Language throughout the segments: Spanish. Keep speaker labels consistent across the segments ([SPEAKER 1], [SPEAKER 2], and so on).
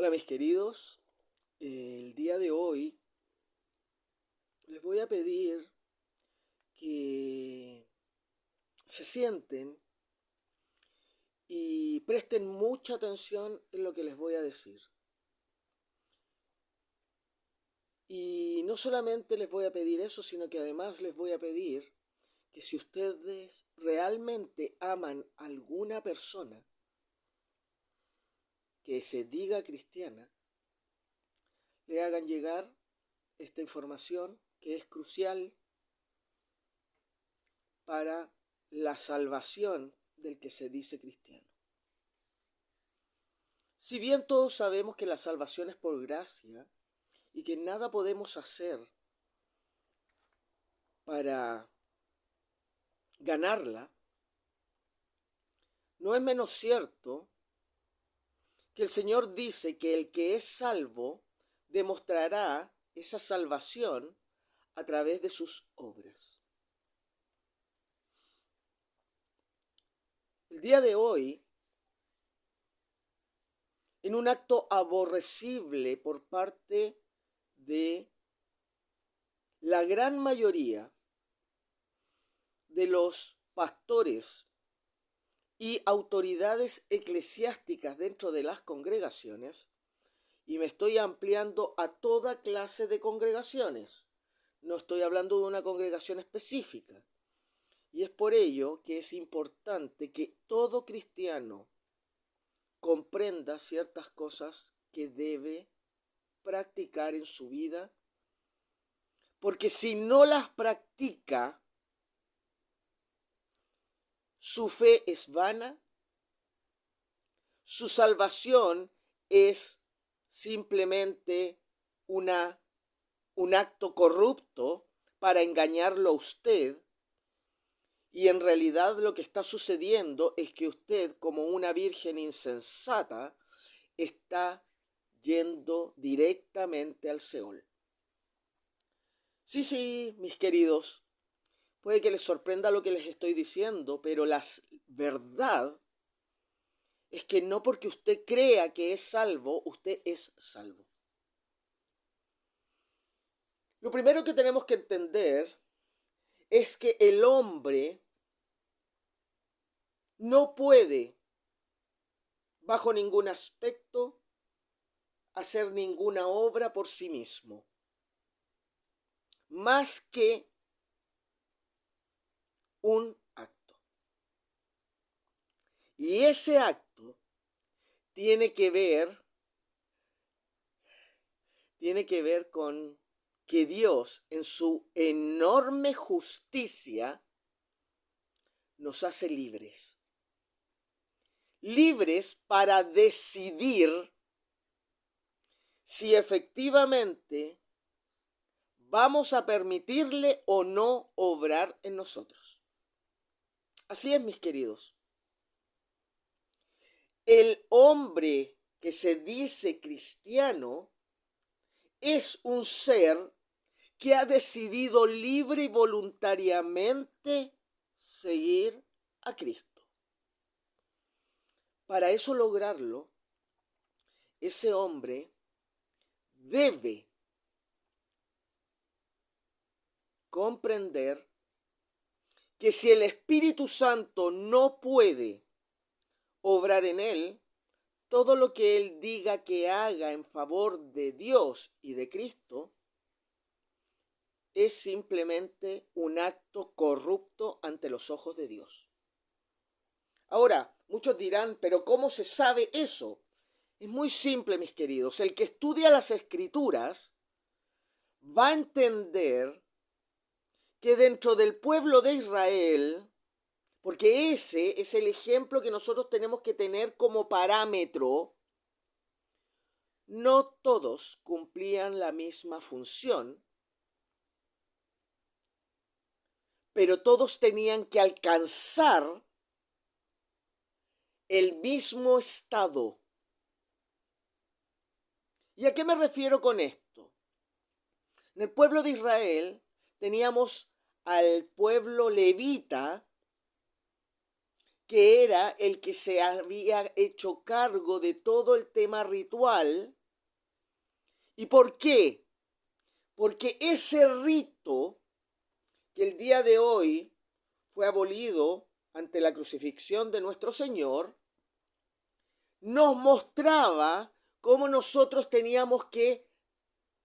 [SPEAKER 1] Hola mis queridos, el día de hoy les voy a pedir que se sienten y presten mucha atención en lo que les voy a decir. Y no solamente les voy a pedir eso, sino que además les voy a pedir que si ustedes realmente aman a alguna persona que se diga cristiana, le hagan llegar esta información que es crucial para la salvación del que se dice cristiano. Si bien todos sabemos que la salvación es por gracia y que nada podemos hacer para ganarla, no es menos cierto que el Señor dice que el que es salvo demostrará esa salvación a través de sus obras. El día de hoy, en un acto aborrecible por parte de la gran mayoría de los pastores y autoridades eclesiásticas dentro de las congregaciones, y me estoy ampliando a toda clase de congregaciones. No estoy hablando de una congregación específica. Y es por ello que es importante que todo cristiano comprenda ciertas cosas que debe practicar en su vida, porque si no las practica, su fe es vana, su salvación es simplemente un acto corrupto para engañarlo a usted, y en realidad lo que está sucediendo es que usted, como una virgen insensata, está yendo directamente al Seol. Sí, mis queridos, puede que les sorprenda lo que les estoy diciendo, pero la verdad es que no porque usted crea que es salvo, usted es salvo. Lo primero que tenemos que entender es que el hombre no puede, bajo ningún aspecto, hacer ninguna obra por sí mismo, más que un acto. Y ese acto tiene que ver con que Dios, en su enorme justicia, nos hace libres. Libres para decidir si efectivamente vamos a permitirle o no obrar en nosotros. Así es, mis queridos. El hombre que se dice cristiano es un ser que ha decidido libre y voluntariamente seguir a Cristo. Para eso lograrlo, ese hombre debe comprender que si el Espíritu Santo no puede obrar en él, todo lo que él diga que haga en favor de Dios y de Cristo es simplemente un acto corrupto ante los ojos de Dios. Ahora, muchos dirán, pero ¿cómo se sabe eso? Es muy simple, mis queridos. El que estudia las Escrituras va a entender que dentro del pueblo de Israel, porque ese es el ejemplo que nosotros tenemos que tener como parámetro, no todos cumplían la misma función, pero todos tenían que alcanzar el mismo estado. ¿Y a qué me refiero con esto? En el pueblo de Israel teníamos al pueblo levita, que era el que se había hecho cargo de todo el tema ritual. ¿Y por qué? Porque ese rito que el día de hoy fue abolido ante la crucifixión de nuestro Señor, nos mostraba cómo nosotros teníamos que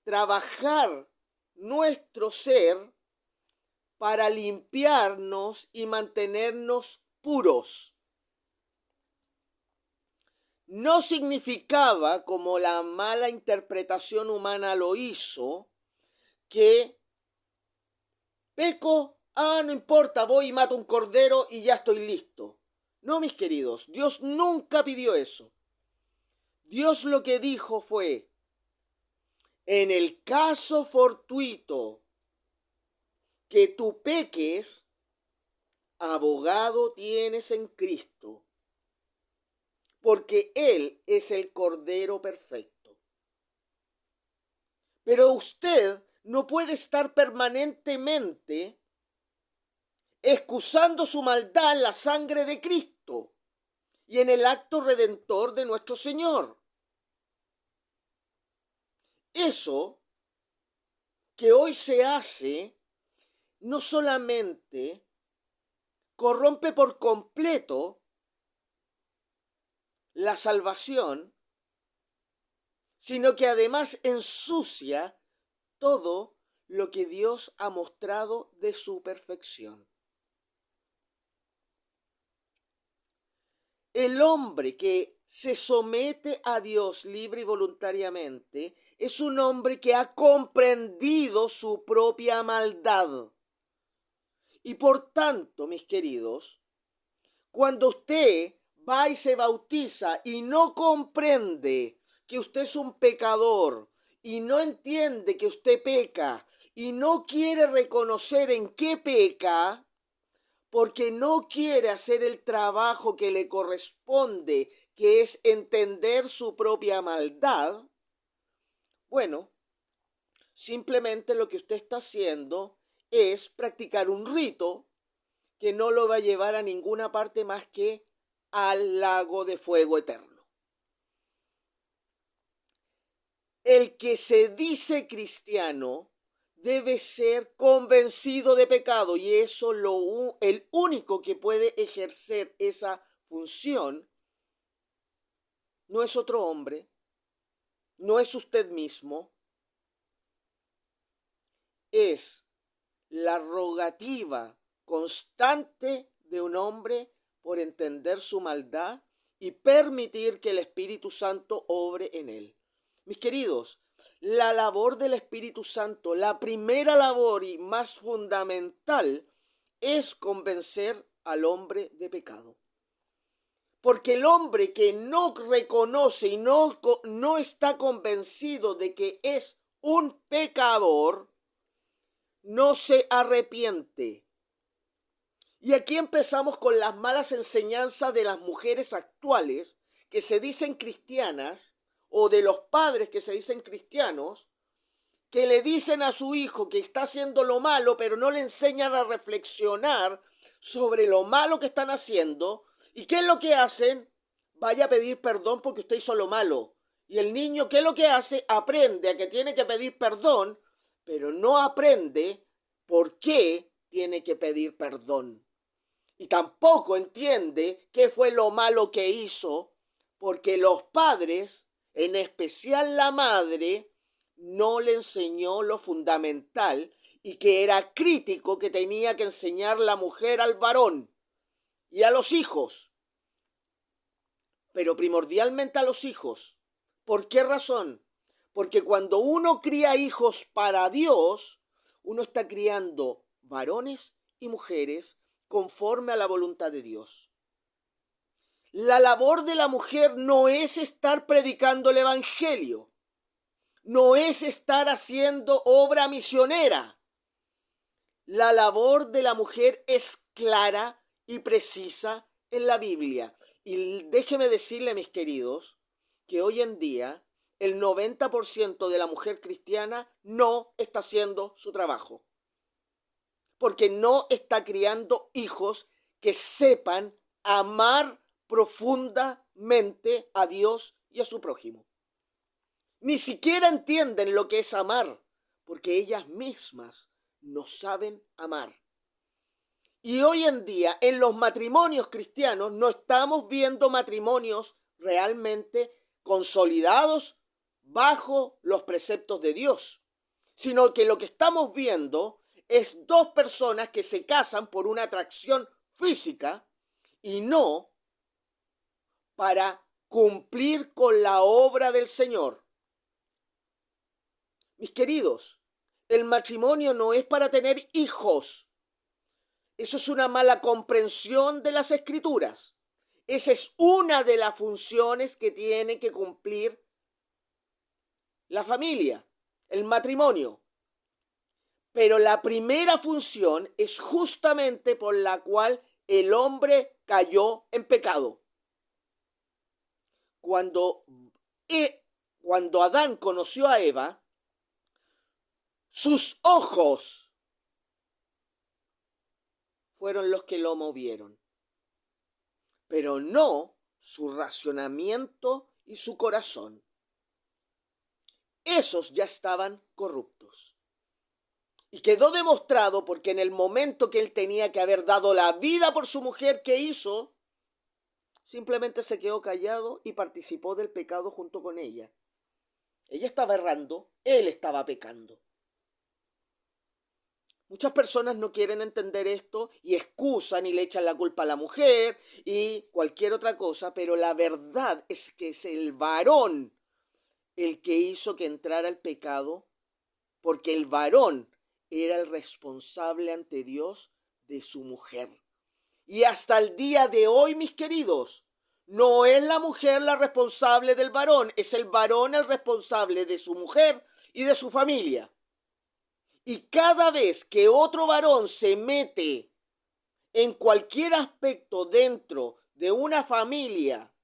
[SPEAKER 1] trabajar nuestro ser para limpiarnos y mantenernos puros. No significaba, como la mala interpretación humana lo hizo, que peco, no importa, voy y mato un cordero y ya estoy listo. No, mis queridos, Dios nunca pidió eso. Dios lo que dijo fue, en el caso fortuito que tú peques, abogado tienes en Cristo, porque Él es el Cordero perfecto. Pero usted no puede estar permanentemente excusando su maldad en la sangre de Cristo y en el acto redentor de nuestro Señor. Eso que hoy se hace no solamente corrompe por completo la salvación, sino que además ensucia todo lo que Dios ha mostrado de su perfección. El hombre que se somete a Dios libre y voluntariamente es un hombre que ha comprendido su propia maldad. Y por tanto, mis queridos, cuando usted va y se bautiza y no comprende que usted es un pecador y no entiende que usted peca y no quiere reconocer en qué peca, porque no quiere hacer el trabajo que le corresponde, que es entender su propia maldad, bueno, simplemente lo que usted está haciendo es practicar un rito que no lo va a llevar a ninguna parte más que al lago de fuego eterno. El que se dice cristiano debe ser convencido de pecado y eso el único que puede ejercer esa función no es otro hombre, no es usted mismo, es la rogativa constante de un hombre por entender su maldad y permitir que el Espíritu Santo obre en él. Mis queridos, la labor del Espíritu Santo, la primera labor y más fundamental, es convencer al hombre de pecado. Porque el hombre que no reconoce y no está convencido de que es un pecador, no se arrepiente. Y aquí empezamos con las malas enseñanzas de las mujeres actuales que se dicen cristianas o de los padres que se dicen cristianos, que le dicen a su hijo que está haciendo lo malo, pero no le enseñan a reflexionar sobre lo malo que están haciendo. ¿Y qué es lo que hacen? Vaya a pedir perdón porque usted hizo lo malo. Y el niño, ¿qué es lo que hace? Aprende a que tiene que pedir perdón, pero no aprende por qué tiene que pedir perdón. Y tampoco entiende qué fue lo malo que hizo, porque los padres, en especial la madre, no le enseñó lo fundamental y que era crítico que tenía que enseñar la mujer al varón y a los hijos, pero primordialmente a los hijos. ¿Por qué razón? Porque cuando uno cría hijos para Dios, uno está criando varones y mujeres conforme a la voluntad de Dios. La labor de la mujer no es estar predicando el evangelio, no es estar haciendo obra misionera. La labor de la mujer es clara y precisa en la Biblia. Y déjeme decirle, mis queridos, que hoy en día el 90% de la mujer cristiana no está haciendo su trabajo, porque no está criando hijos que sepan amar profundamente a Dios y a su prójimo. Ni siquiera entienden lo que es amar, porque ellas mismas no saben amar. Y hoy en día en los matrimonios cristianos no estamos viendo matrimonios realmente consolidados bajo los preceptos de Dios, sino que lo que estamos viendo es dos personas que se casan por una atracción física y no para cumplir con la obra del Señor. Mis queridos, el matrimonio no es para tener hijos. Eso es una mala comprensión de las Escrituras. Esa es una de las funciones que tiene que cumplir la familia, el matrimonio. Pero la primera función es justamente por la cual el hombre cayó en pecado. Cuando Adán conoció a Eva, sus ojos fueron los que lo movieron, pero no su racionamiento y su corazón. Esos ya estaban corruptos. Y quedó demostrado porque en el momento que él tenía que haber dado la vida por su mujer, ¿qué hizo? Simplemente se quedó callado y participó del pecado junto con ella. Ella estaba errando, él estaba pecando. Muchas personas no quieren entender esto y excusan y le echan la culpa a la mujer y cualquier otra cosa, pero la verdad es que es el varón el que hizo que entrara el pecado, porque el varón era el responsable ante Dios de su mujer. Y hasta el día de hoy, mis queridos, no es la mujer la responsable del varón, es el varón el responsable de su mujer y de su familia. Y cada vez que otro varón se mete en cualquier aspecto dentro de una familia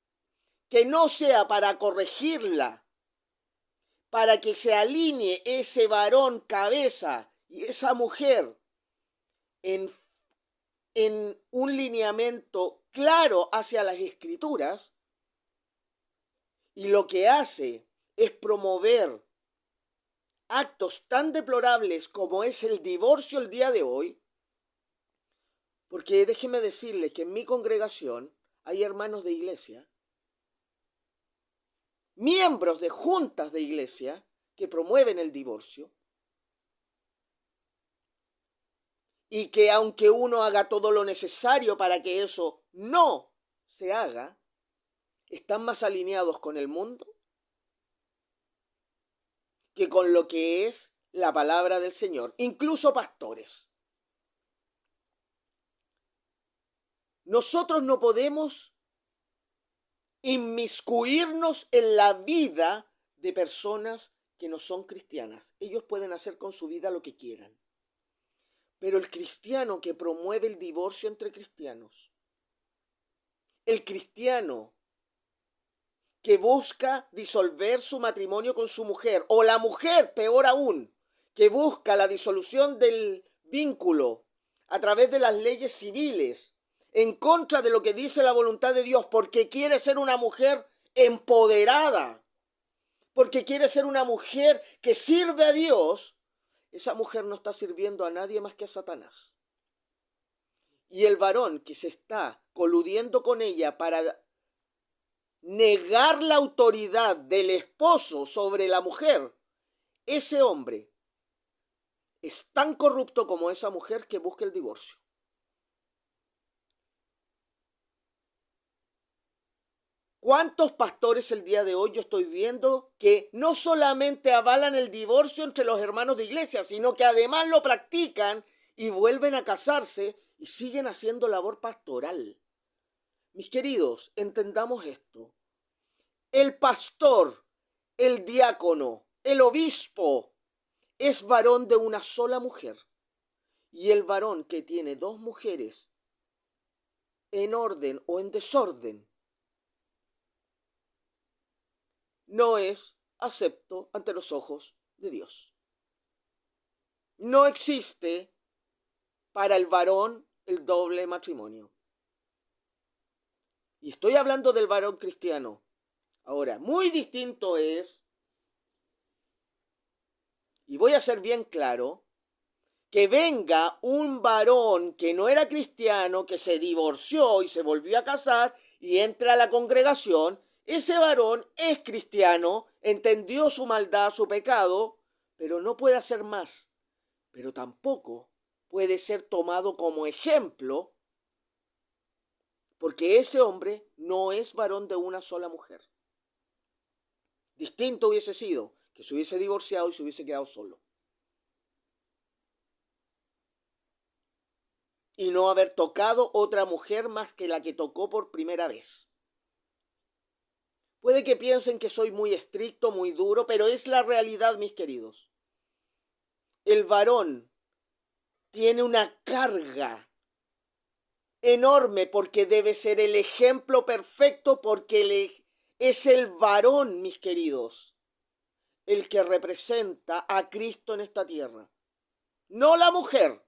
[SPEAKER 1] que no sea para corregirla, para que se alinee ese varón cabeza y esa mujer en un lineamiento claro hacia las Escrituras, y lo que hace es promover actos tan deplorables como es el divorcio el día de hoy, porque déjeme decirles que en mi congregación hay hermanos de iglesia, miembros de juntas de iglesia que promueven el divorcio, y que aunque uno haga todo lo necesario para que eso no se haga, están más alineados con el mundo que con lo que es la palabra del Señor, incluso pastores. Nosotros no podemos inmiscuirnos en la vida de personas que no son cristianas. Ellos pueden hacer con su vida lo que quieran. Pero el cristiano que promueve el divorcio entre cristianos, el cristiano que busca disolver su matrimonio con su mujer, o la mujer, peor aún, que busca la disolución del vínculo a través de las leyes civiles, en contra de lo que dice la voluntad de Dios, porque quiere ser una mujer empoderada, porque quiere ser una mujer que sirve a Dios, esa mujer no está sirviendo a nadie más que a Satanás. Y el varón que se está coludiendo con ella para negar la autoridad del esposo sobre la mujer, ese hombre es tan corrupto como esa mujer que busca el divorcio. ¿Cuántos pastores el día de hoy yo estoy viendo que no solamente avalan el divorcio entre los hermanos de iglesia, sino que además lo practican y vuelven a casarse y siguen haciendo labor pastoral? Mis queridos, entendamos esto. El pastor, el diácono, el obispo es varón de una sola mujer. Y el varón que tiene dos mujeres en orden o en desorden no es acepto ante los ojos de Dios. No existe para el varón el doble matrimonio. Y estoy hablando del varón cristiano. Ahora, muy distinto es, y voy a ser bien claro, que venga un varón que no era cristiano, que se divorció y se volvió a casar y entra a la congregación. Ese varón es cristiano, entendió su maldad, su pecado, pero no puede hacer más. Pero tampoco puede ser tomado como ejemplo, porque ese hombre no es varón de una sola mujer. Distinto hubiese sido que se hubiese divorciado y se hubiese quedado solo. Y no haber tocado otra mujer más que la que tocó por primera vez. Puede que piensen que soy muy estricto, muy duro, pero es la realidad, mis queridos. El varón tiene una carga enorme porque debe ser el ejemplo perfecto, porque es el varón, mis queridos, el que representa a Cristo en esta tierra. No la mujer.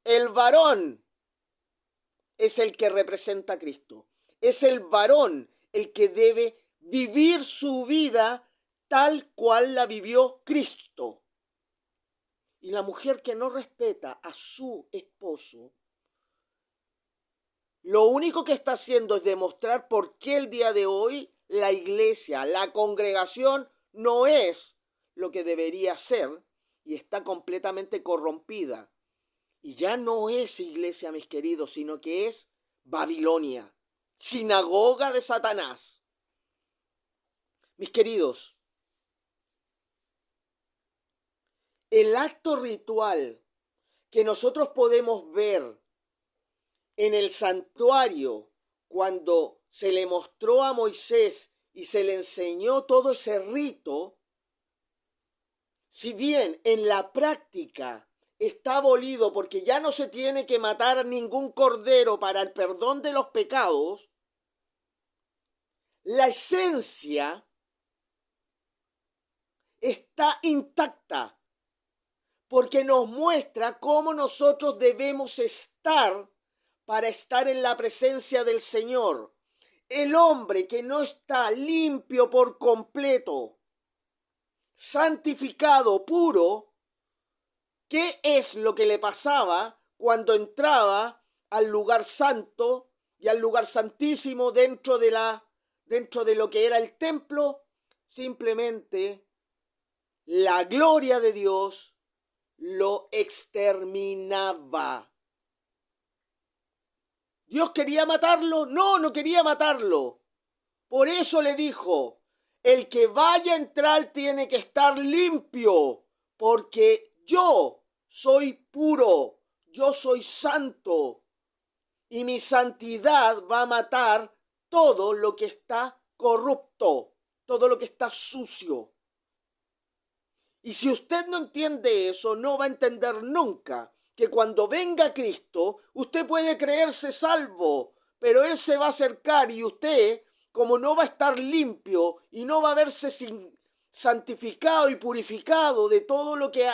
[SPEAKER 1] El varón es el que representa a Cristo. Es el varón el que debe vivir su vida tal cual la vivió Cristo. Y la mujer que no respeta a su esposo, lo único que está haciendo es demostrar por qué el día de hoy la iglesia, la congregación, no es lo que debería ser y está completamente corrompida. Y ya no es iglesia, mis queridos, sino que es Babilonia, sinagoga de Satanás. Mis queridos, el acto ritual que nosotros podemos ver en el santuario cuando se le mostró a Moisés y se le enseñó todo ese rito, si bien en la práctica está abolido porque ya no se tiene que matar ningún cordero para el perdón de los pecados, la esencia está intacta porque nos muestra cómo nosotros debemos estar para estar en la presencia del Señor. El hombre que no está limpio por completo, santificado, puro, ¿qué es lo que le pasaba cuando entraba al lugar santo y al lugar santísimo dentro de lo que era el templo? Simplemente la gloria de Dios lo exterminaba. ¿Dios quería matarlo? No, no quería matarlo. Por eso le dijo, el que vaya a entrar tiene que estar limpio, porque yo soy puro, yo soy santo, y mi santidad va a matar todo lo que está corrupto, todo lo que está sucio. Y si usted no entiende eso, no va a entender nunca que cuando venga Cristo, usted puede creerse salvo, pero Él se va a acercar y usted, como no va a estar limpio y no va a verse santificado y purificado de todo lo que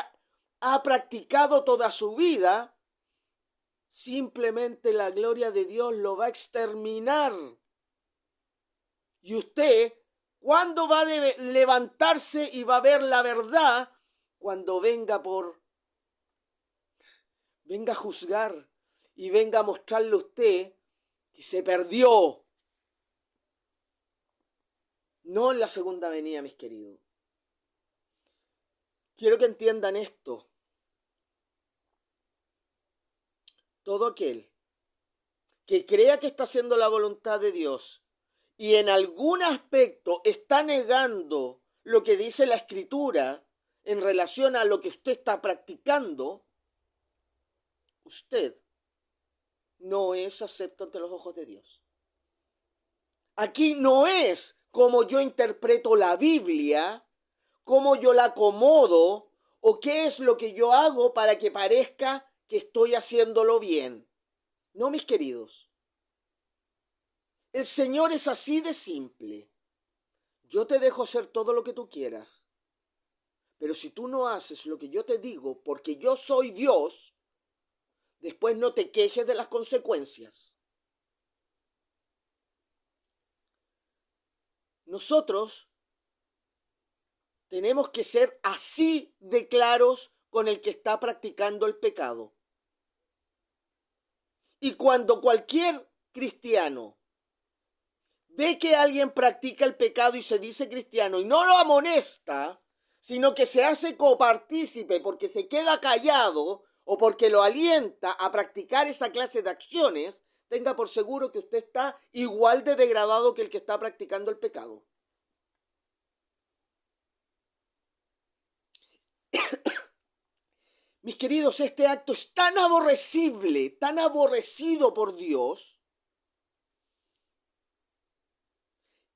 [SPEAKER 1] ha practicado toda su vida, simplemente la gloria de Dios lo va a exterminar. Y usted, ¿cuándo va a levantarse y va a ver la verdad? Cuando venga a juzgar y venga a mostrarle a usted que se perdió. No en la segunda venida, mis queridos. Quiero que entiendan esto. Todo aquel que crea que está haciendo la voluntad de Dios y en algún aspecto está negando lo que dice la Escritura en relación a lo que usted está practicando, usted no es acepto ante los ojos de Dios. Aquí no es como yo interpreto la Biblia, cómo yo la acomodo o qué es lo que yo hago para que parezca que estoy haciéndolo bien. No, mis queridos. El Señor es así de simple. Yo te dejo hacer todo lo que tú quieras. Pero si tú no haces lo que yo te digo porque yo soy Dios, después no te quejes de las consecuencias. nosotros tenemos que ser así de claros con el que está practicando el pecado. Y cuando cualquier cristiano ve que alguien practica el pecado y se dice cristiano y no lo amonesta, sino que se hace copartícipe porque se queda callado o porque lo alienta a practicar esa clase de acciones, tenga por seguro que usted está igual de degradado que el que está practicando el pecado. Mis queridos, este acto es tan aborrecible, tan aborrecido por Dios,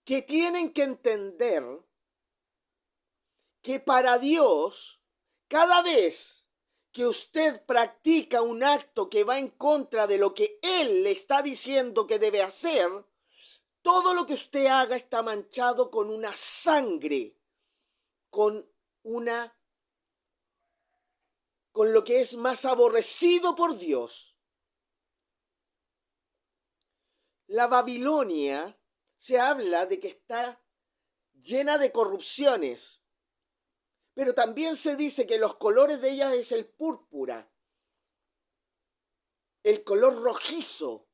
[SPEAKER 1] que tienen que entender que para Dios, cada vez que usted practica un acto que va en contra de lo que Él le está diciendo que debe hacer, todo lo que usted haga está manchado con una sangre, con lo que es más aborrecido por Dios. La Babilonia se habla de que está llena de corrupciones, pero también se dice que los colores de ella es el púrpura, el color rojizo,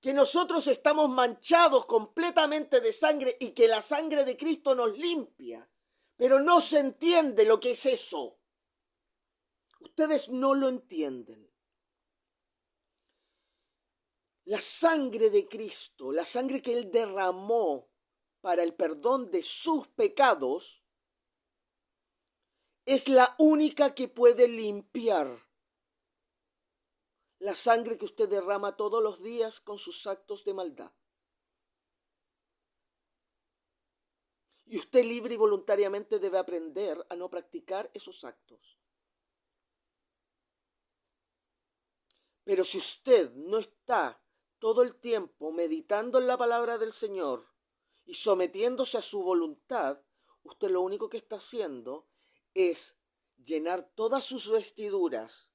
[SPEAKER 1] que nosotros estamos manchados completamente de sangre y que la sangre de Cristo nos limpia, pero no se entiende lo que es eso. Ustedes no lo entienden. La sangre de Cristo, la sangre que Él derramó para el perdón de sus pecados, es la única que puede limpiar la sangre que usted derrama todos los días con sus actos de maldad. Y usted libre y voluntariamente debe aprender a no practicar esos actos. Pero si usted no está todo el tiempo meditando en la palabra del Señor y sometiéndose a su voluntad, usted lo único que está haciendo es llenar todas sus vestiduras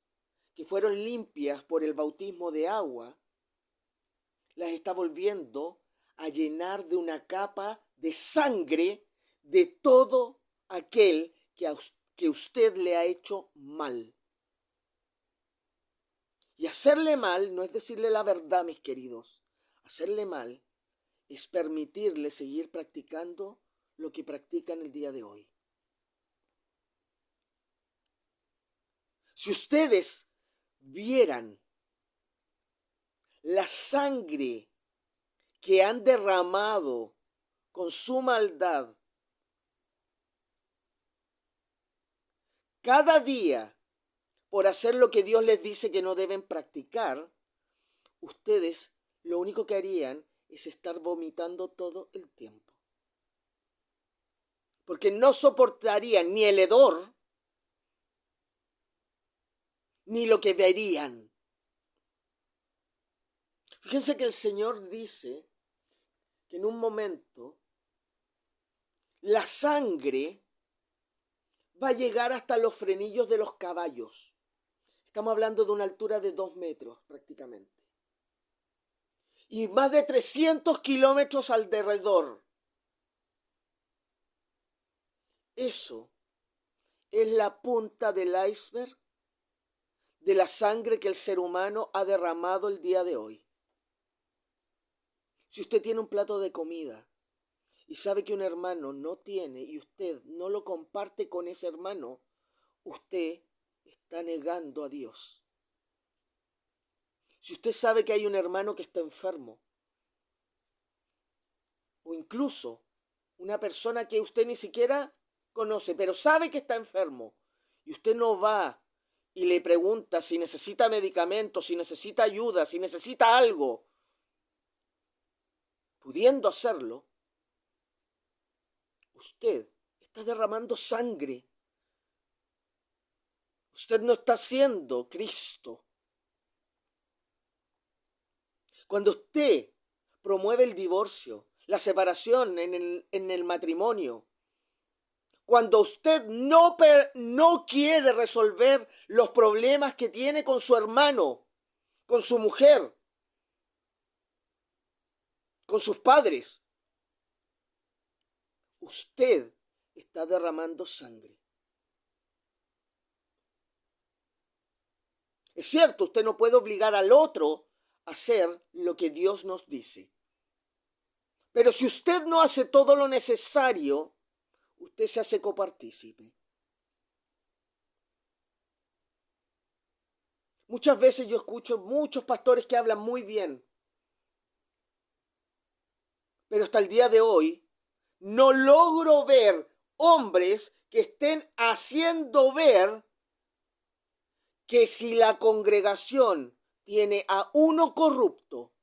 [SPEAKER 1] que fueron limpias por el bautismo de agua, las está volviendo a llenar de una capa de sangre de todo aquel que usted le ha hecho mal. Y hacerle mal no es decirle la verdad, mis queridos. Hacerle mal es permitirle seguir practicando lo que practica en el día de hoy. Si ustedes vieran la sangre que han derramado con su maldad cada día por hacer lo que Dios les dice que no deben practicar, ustedes lo único que harían es estar vomitando todo el tiempo. Porque no soportarían ni el hedor, ni lo que verían. Fíjense que el Señor dice que en un momento la sangre va a llegar hasta los frenillos de los caballos. Estamos hablando de una altura de 2 metros prácticamente. Y más de 300 kilómetros alrededor. Eso es la punta del iceberg de la sangre que el ser humano ha derramado el día de hoy. Si usted tiene un plato de comida y sabe que un hermano no tiene y usted no lo comparte con ese hermano, usted está negando a Dios. Si usted sabe que hay un hermano que está enfermo, o incluso una persona que usted ni siquiera conoce, pero sabe que está enfermo, y usted no va y le pregunta si necesita medicamentos, si necesita ayuda, si necesita algo, pudiendo hacerlo, usted está derramando sangre. Usted no está siendo Cristo. Cuando usted promueve el divorcio, la separación en el matrimonio, cuando usted no quiere resolver los problemas que tiene con su hermano, con su mujer, con sus padres, usted está derramando sangre. Es cierto, usted no puede obligar al otro a hacer lo que Dios nos dice. Pero si usted no hace todo lo necesario, usted se hace copartícipe. Muchas veces yo escucho muchos pastores que hablan muy bien, pero hasta el día de hoy no logro ver hombres que estén haciendo ver que si la congregación tiene a uno corrupto,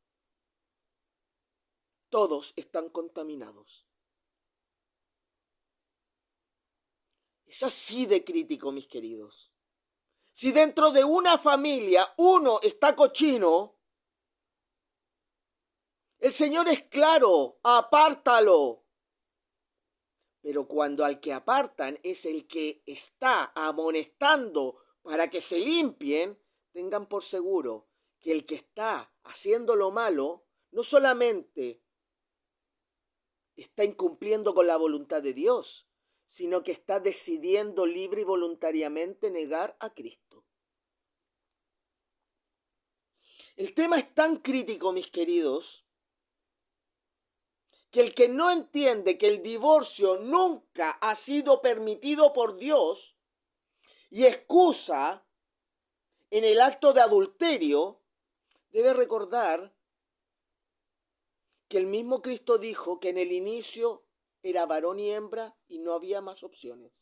[SPEAKER 1] todos están contaminados. Es así de crítico, mis queridos. Si dentro de una familia uno está cochino, el Señor es claro, apártalo. Pero cuando al que apartan es el que está amonestando para que se limpien, tengan por seguro que el que está haciendo lo malo no solamente está incumpliendo con la voluntad de Dios, sino que está decidiendo libre y voluntariamente negar a Cristo. El tema es tan crítico, mis queridos, que el que no entiende que el divorcio nunca ha sido permitido por Dios y excusa en el acto de adulterio, debe recordar que el mismo Cristo dijo que en el inicio era varón y hembra y no había más opciones.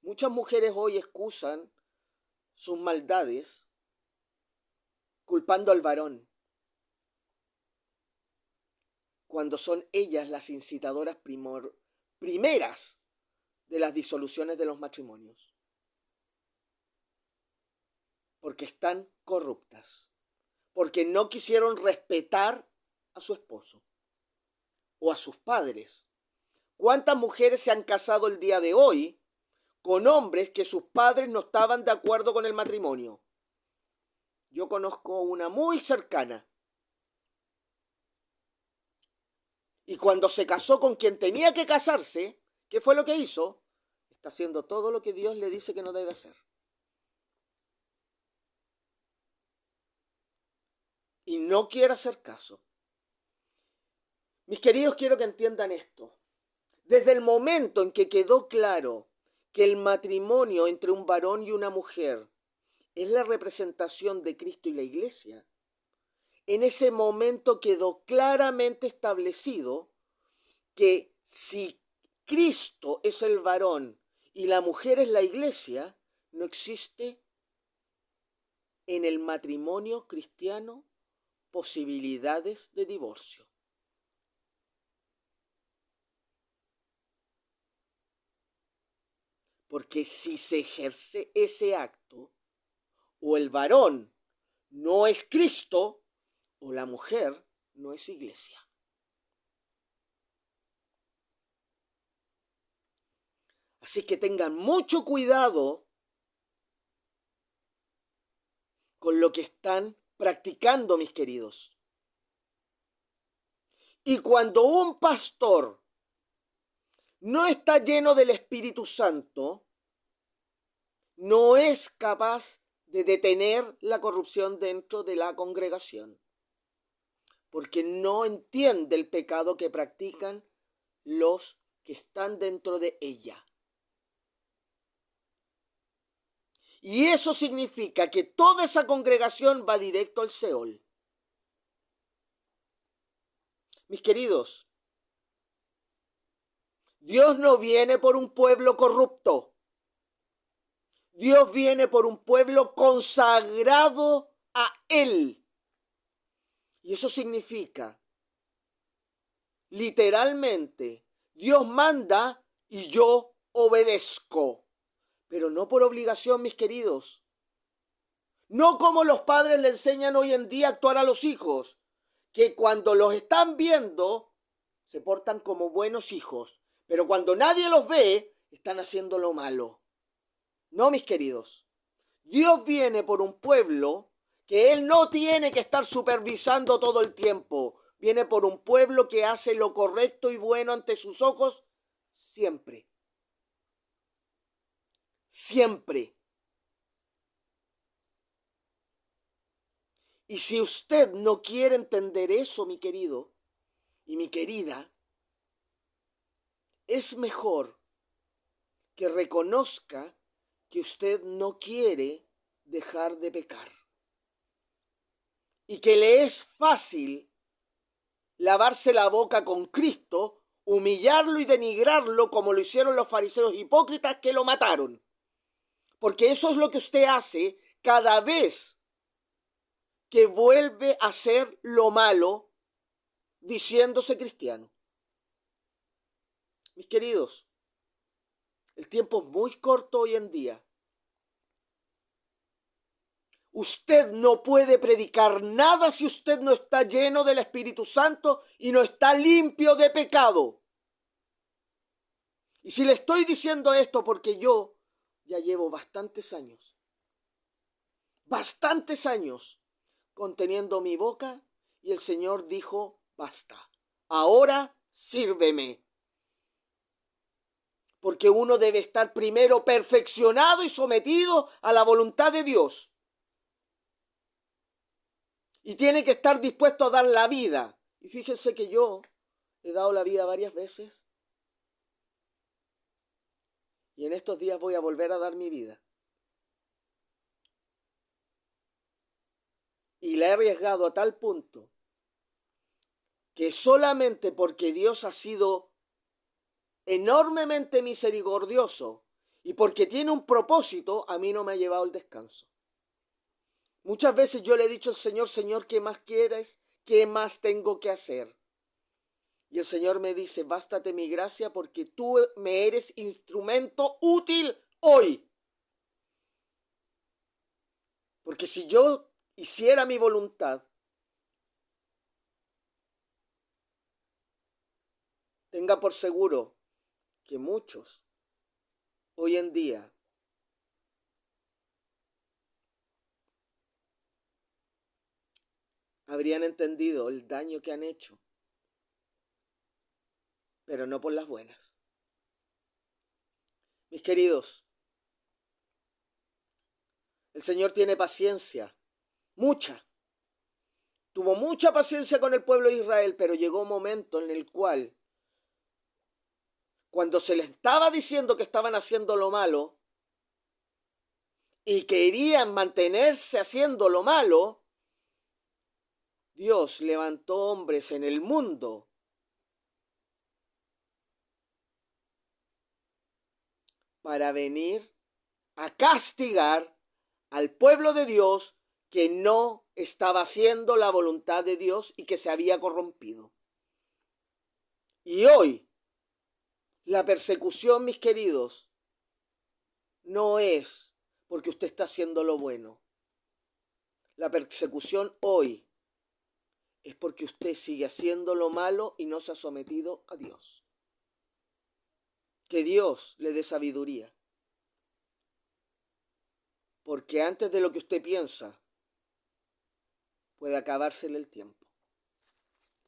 [SPEAKER 1] Muchas mujeres hoy excusan sus maldades culpando al varón, cuando son ellas las incitadoras primeras de las disoluciones de los matrimonios, porque están corruptas, porque no quisieron respetar a su esposo o a sus padres. ¿Cuántas mujeres se han casado el día de hoy con hombres que sus padres no estaban de acuerdo con el matrimonio? Yo conozco una muy cercana. Y cuando se casó con quien tenía que casarse, ¿qué fue lo que hizo? Está haciendo todo lo que Dios le dice que no debe hacer. Y no quiere hacer caso. Mis queridos, quiero que entiendan esto. Desde el momento en que quedó claro que el matrimonio entre un varón y una mujer es la representación de Cristo y la Iglesia, en ese momento quedó claramente establecido que si Cristo es el varón y la mujer es la Iglesia, no existe en el matrimonio cristiano posibilidades de divorcio. Porque si se ejerce ese acto, o el varón no es Cristo, o la mujer no es Iglesia. Así que tengan mucho cuidado con lo que están practicando, mis queridos. Y cuando un pastor no está lleno del Espíritu Santo, no es capaz de detener la corrupción dentro de la congregación, porque no entiende el pecado que practican los que están dentro de ella. Y eso significa que toda esa congregación va directo al Seol. Mis queridos, Dios no viene por un pueblo corrupto. Dios viene por un pueblo consagrado a Él. Y eso significa, literalmente, Dios manda y yo obedezco. Pero no por obligación, mis queridos. No como los padres le enseñan hoy en día a actuar a los hijos, que cuando los están viendo, se portan como buenos hijos. Pero cuando nadie los ve, están haciendo lo malo. No, mis queridos. Dios viene por un pueblo que Él no tiene que estar supervisando todo el tiempo. Viene por un pueblo que hace lo correcto y bueno ante sus ojos siempre. Siempre. Y si usted no quiere entender eso, mi querido y mi querida, es mejor que reconozca que usted no quiere dejar de pecar. Y que le es fácil lavarse la boca con Cristo, humillarlo y denigrarlo como lo hicieron los fariseos hipócritas que lo mataron. Porque eso es lo que usted hace cada vez que vuelve a hacer lo malo diciéndose cristiano. Mis queridos, el tiempo es muy corto hoy en día. Usted no puede predicar nada si usted no está lleno del Espíritu Santo y no está limpio de pecado. Y si le estoy diciendo esto porque yo ya llevo bastantes años conteniendo mi boca y el Señor dijo, basta, ahora sírveme. Porque uno debe estar primero perfeccionado y sometido a la voluntad de Dios. Y tiene que estar dispuesto a dar la vida. Y fíjense que yo he dado la vida varias veces. Y en estos días voy a volver a dar mi vida. Y la he arriesgado a tal punto que solamente porque Dios ha sido enormemente misericordioso y porque tiene un propósito, a mí no me ha llevado el descanso. Muchas veces yo le he dicho al Señor, Señor, ¿qué más quieres? ¿Qué más tengo que hacer? Y el Señor me dice, bástate mi gracia porque tú me eres instrumento útil hoy. Porque si yo hiciera mi voluntad, tenga por seguro que muchos hoy en día habrían entendido el daño que han hecho, pero no por las buenas. Mis queridos, el Señor tiene paciencia, mucha. Tuvo mucha paciencia con el pueblo de Israel, pero llegó un momento en el cual, cuando se les estaba diciendo que estaban haciendo lo malo y querían mantenerse haciendo lo malo, Dios levantó hombres en el mundo para venir a castigar al pueblo de Dios que no estaba haciendo la voluntad de Dios y que se había corrompido. Y hoy, la persecución, mis queridos, no es porque usted está haciendo lo bueno. La persecución hoy es porque usted sigue haciendo lo malo y no se ha sometido a Dios. Que Dios le dé sabiduría. Porque antes de lo que usted piensa, puede acabársele el tiempo.